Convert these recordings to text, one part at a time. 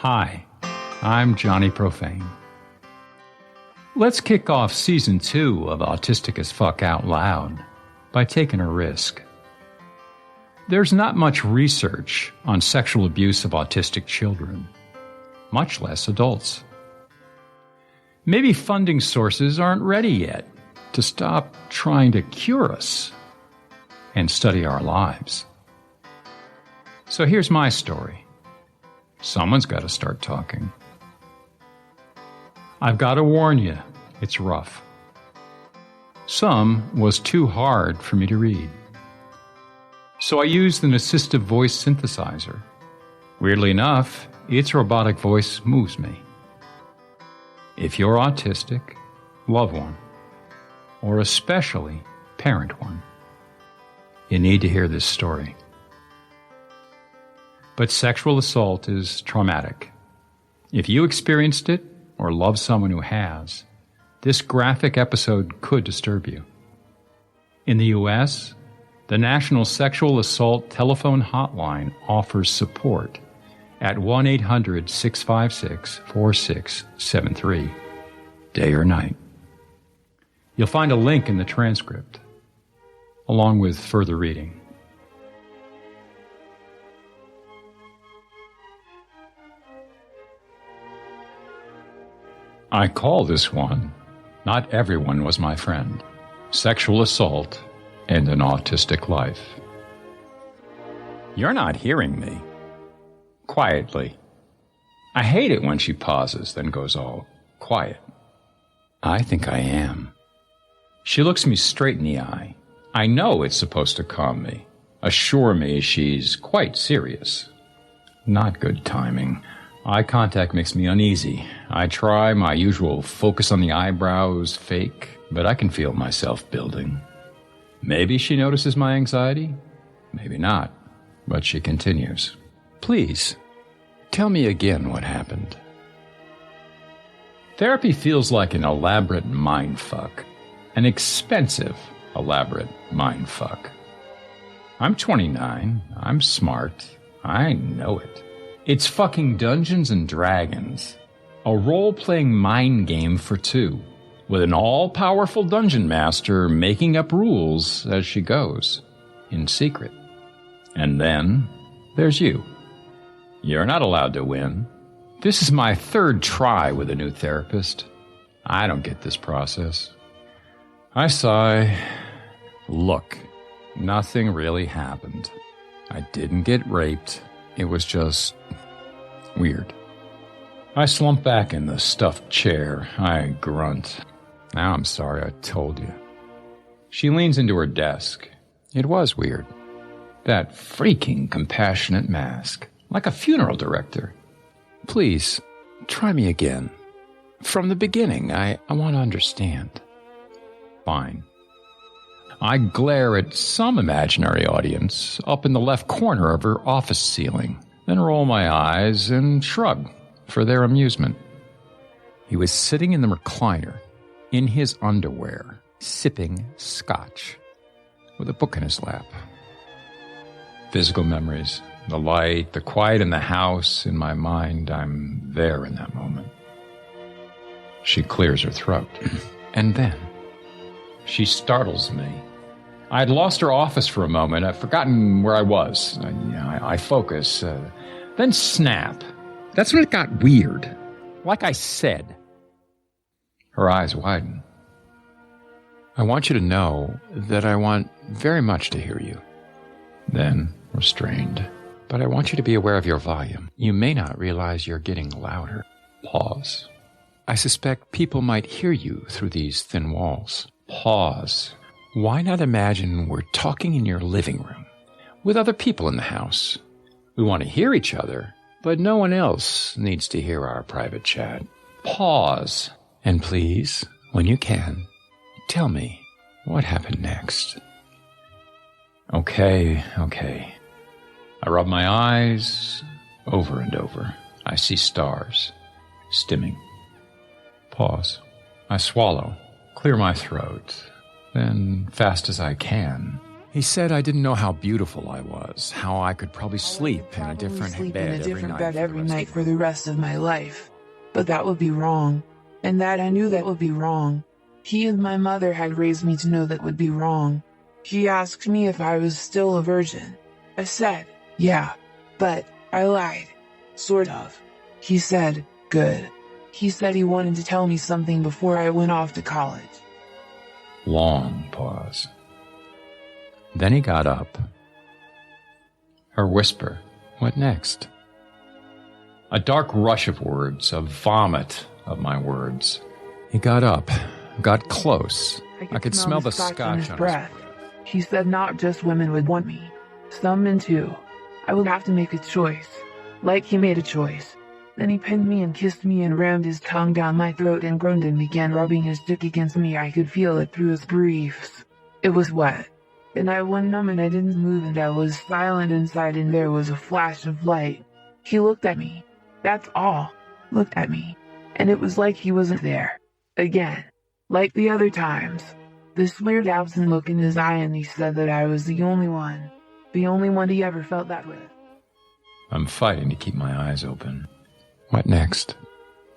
Hi, I'm Johnny Profane. Let's kick off Season 2 of Autistic as Fuck Out Loud by taking a risk. There's not much research on sexual abuse of autistic children, much less adults. Maybe funding sources aren't ready yet to stop trying to cure us and study our lives. So here's my story. Someone's got to start talking. I've got to warn you, it's rough. Some was too hard for me to read. So I used an assistive voice synthesizer. Weirdly enough, its robotic voice moves me. If you're autistic, love one, or especially parent one, you need to hear this story. But sexual assault is traumatic. If you experienced it or love someone who has, this graphic episode could disturb you. In the U.S., the National Sexual Assault Telephone Hotline offers support at 1-800-656-4673, day or night. You'll find a link in the transcript, along with further reading. I call this one, Not Everyone Was My Friend, Sexual Assault and an Autistic Life. You're not hearing me. Quietly. I hate it when she pauses, then goes all quiet. I think I am. She looks me straight in the eye. I know it's supposed to calm me, assure me she's quite serious. Not good timing. Eye contact makes me uneasy. I try my usual focus on the eyebrows fake, but I can feel myself building. Maybe she notices my anxiety, maybe not, but she continues. Please, tell me again what happened. Therapy feels like an elaborate mindfuck, an expensive, elaborate mindfuck. I'm 29, I'm smart, I know it. It's fucking Dungeons and Dragons, a role-playing mind game for two, with an all-powerful dungeon master making up rules as she goes, in secret. And then there's you. You're not allowed to win. This is my third try with a new therapist. I don't get this process. I sigh. Look, nothing really happened. I didn't get raped. It was just weird. I slump back in the stuffed chair. I grunt. Now I'm sorry I told you. She leans into her desk. It was weird. That freaking compassionate mask. Like a funeral director. Please, try me again. From the beginning, I want to understand. Fine. I glare at some imaginary audience up in the left corner of her office ceiling, then roll my eyes and shrug for their amusement. He was sitting in the recliner, in his underwear, sipping scotch, with a book in his lap. Physical memories, the light, the quiet in the house, in my mind, I'm there in that moment. She clears her throat, and then she startles me. I had lost her office for a moment. I'd forgotten where I was. I focus, then snap. That's when it got weird. Like I said. Her eyes widen. I want you to know that I want very much to hear you. Then, restrained. But I want you to be aware of your volume. You may not realize you're getting louder. Pause. I suspect people might hear you through these thin walls. Pause. Why not imagine we're talking in your living room with other people in the house? We want to hear each other, but no one else needs to hear our private chat. Pause. And please, when you can, tell me what happened next. Okay. I rub my eyes over and over. I see stars, stimming. Pause. I swallow, clear my throat. Then, fast as I can, He said I didn't know how beautiful I was, how I could probably sleep in a different bed every night for the rest of my life. But that would be wrong. And that I knew that would be wrong. He and my mother had raised me to know that would be wrong. He asked me if I was still a virgin. I said, yeah, but I lied. Sort of. He said, good. He said he wanted to tell me something before I went off to college. Long pause. Then he got up. Her whisper, what next? A dark rush of words, a vomit of my words. He got up, got close. I could smell the scotch on his breath. He said not just women would want me. Some men too. I would have to make a choice. Like he made a choice. Then he pinned me and kissed me and rammed his tongue down my throat and groaned and began rubbing his dick against me. I could feel it through his briefs. It was wet. And I went numb and I didn't move and I was silent inside and there was a flash of light. He looked at me. That's all. Looked at me. And it was like he wasn't there. Again. Like the other times. This weird absent look in his eye and he said that I was the only one. The only one he ever felt that with. I'm fighting to keep my eyes open. What next?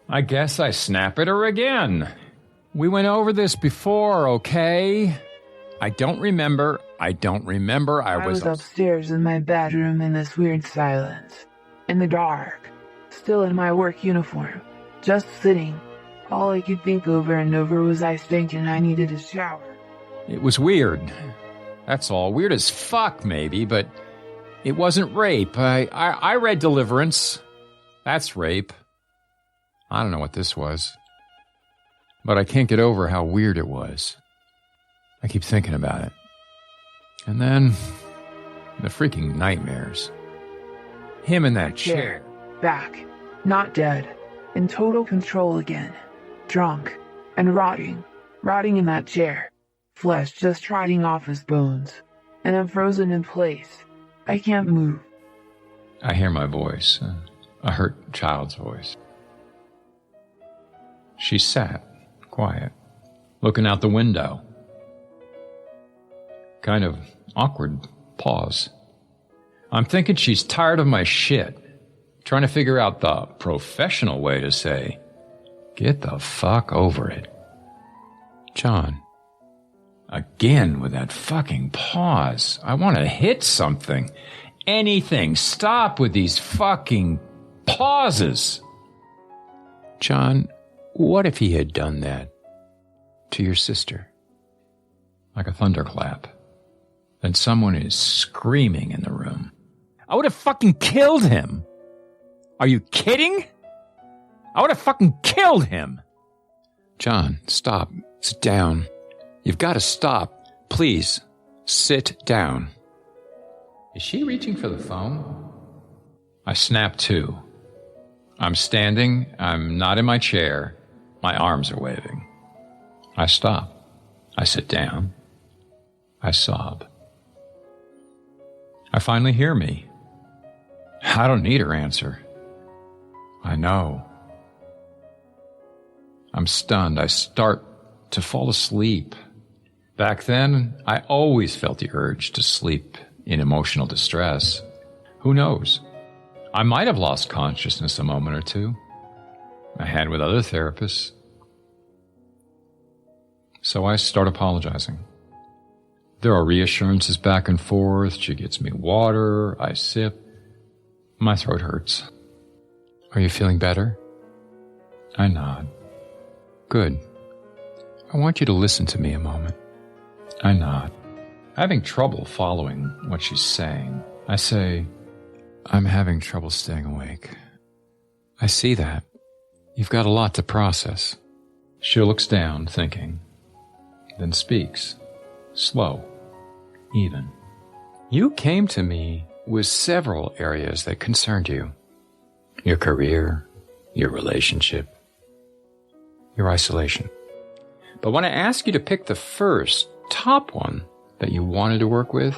I guess I snap at her again. We went over this before, okay? I don't remember. I was upstairs in my bedroom in this weird silence. In the dark. Still in my work uniform. Just sitting. All I could think over and over was I stank and I needed a shower. It was weird. That's all. Weird as fuck, maybe, but it wasn't rape. I read Deliverance. That's rape. I don't know what this was. But I can't get over how weird it was. I keep thinking about it. And then, the freaking nightmares. Him in that chair. Back. Not dead. In total control again. Drunk. And rotting. Rotting in that chair. Flesh just rotting off his bones. And I'm frozen in place. I can't move. I hear my voice. A hurt child's voice. She sat, quiet, looking out the window. Kind of awkward pause. I'm thinking she's tired of my shit. Trying to figure out the professional way to say, get the fuck over it. John. Again with that fucking pause. I want to hit something. Anything. Stop with these fucking pauses. John, what if he had done that to your sister? Like a thunderclap. Then someone is screaming in the room. I would have fucking killed him. Are you kidding? I would have fucking killed him. John, stop. Sit down. You've got to stop. Please, sit down. Is she reaching for the phone? I snap to. I'm standing. I'm not in my chair. My arms are waving. I stop. I sit down. I sob. I finally hear me. I don't need her answer. I know. I'm stunned. I start to fall asleep. Back then, I always felt the urge to sleep in emotional distress. Who knows? I might have lost consciousness a moment or two. I had with other therapists. So I start apologizing. There are reassurances back and forth. She gets me water. I sip. My throat hurts. Are you feeling better? I nod. Good. I want you to listen to me a moment. I nod. Having trouble following what she's saying. I say, I'm having trouble staying awake. I see that. You've got a lot to process. She looks down, thinking, then speaks, slow, even. You came to me with several areas that concerned you. Your career, your relationship, your isolation. But when I asked you to pick the first, top one that you wanted to work with,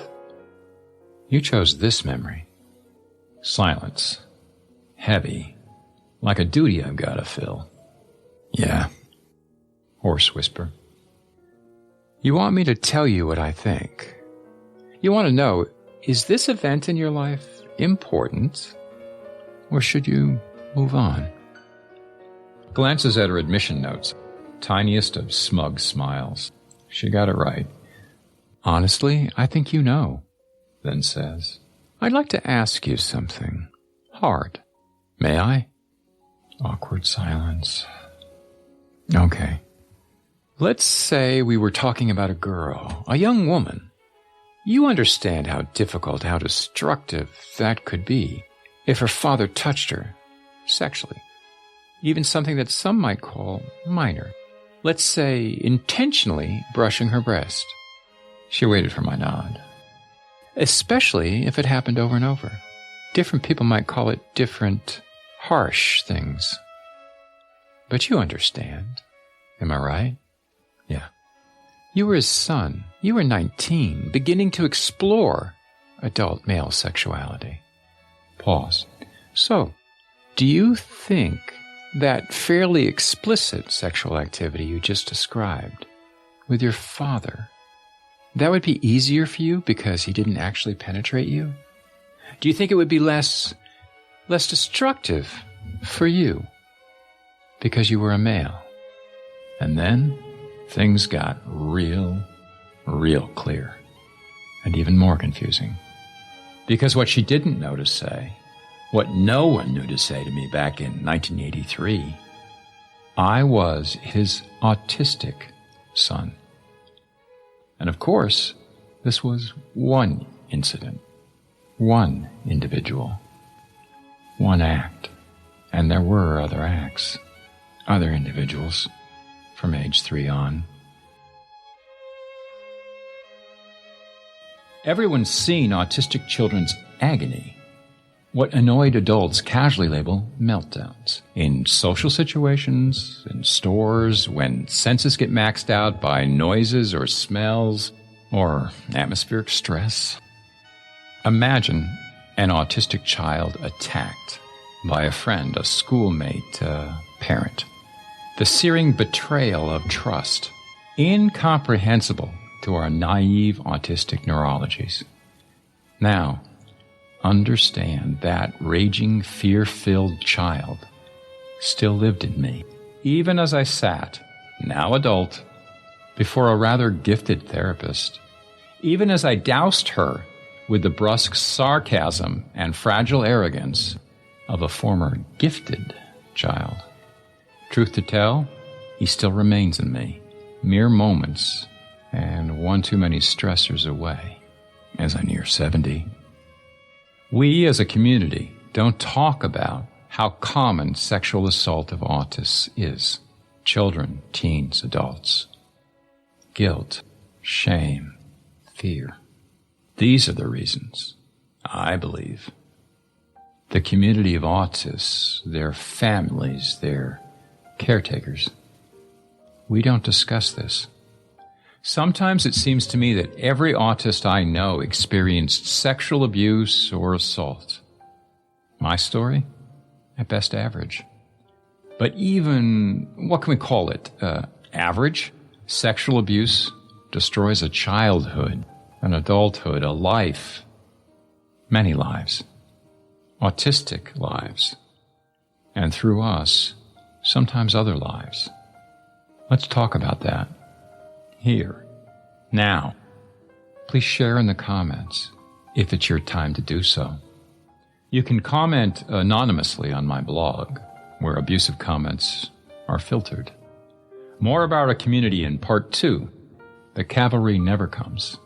you chose this memory. Silence. Heavy. Like a duty I've got to fill. Yeah. Hoarse whisper. You want me to tell you what I think. You want to know, is this event in your life important, or should you move on? Glances at her admission notes, tiniest of smug smiles. She got it right. Honestly, I think you know, then says, I'd like to ask you something hard. May I? Awkward silence. Okay. Let's say we were talking about a girl, a young woman. You understand how difficult, how destructive that could be if her father touched her sexually. Even something that some might call minor. Let's say intentionally brushing her breast. She waited for my nod. Especially if it happened over and over. Different people might call it different, harsh things. But you understand. Am I right? Yeah. You were his son. You were 19, beginning to explore adult male sexuality. Pause. So, do you think that fairly explicit sexual activity you just described with your father, that would be easier for you because he didn't actually penetrate you? Do you think it would be less destructive for you because you were a male? And then things got real clear and even more confusing. Because what she didn't know to say, what no one knew to say to me back in 1983, I was his autistic son. And of course, this was one incident, one individual, one act. And there were other acts, other individuals from age 3 on. Everyone's seen autistic children's agony, what annoyed adults casually label meltdowns, in social situations, in stores, when senses get maxed out by noises or smells or atmospheric stress. Imagine an autistic child attacked by a friend, a schoolmate, a parent. The searing betrayal of trust, incomprehensible to our naive autistic neurologies. Now, understand that raging, fear-filled child still lived in me, even as I sat, now adult, before a rather gifted therapist, even as I doused her with the brusque sarcasm and fragile arrogance of a former gifted child. Truth to tell, he still remains in me, mere moments and one too many stressors away as I near 70. We as a community don't talk about how common sexual assault of autists is. Children, teens, adults. Guilt, shame, fear. These are the reasons, I believe. The community of autists, their families, their caretakers, we don't discuss this. Sometimes it seems to me that every autist I know experienced sexual abuse or assault. My story? At best average. But even, what can we call it, average? Sexual abuse destroys a childhood, an adulthood, a life, many lives, autistic lives, and through us, sometimes other lives. Let's talk about that. Here, now. Please share in the comments if it's your time to do so. You can comment anonymously on my blog, where abusive comments are filtered. More about our community in Part 2, The Cavalry Never Comes.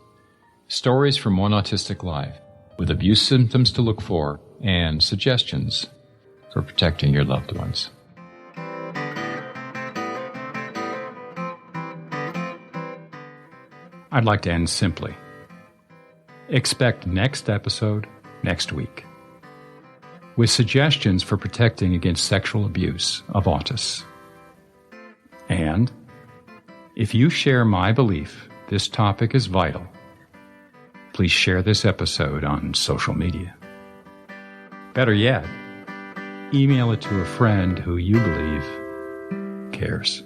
Stories from one autistic life, with abuse symptoms to look for and suggestions for protecting your loved ones. I'd like to end simply. Expect next episode next week, with suggestions for protecting against sexual abuse of autists. And if you share my belief this topic is vital, please share this episode on social media. Better yet, email it to a friend who you believe cares.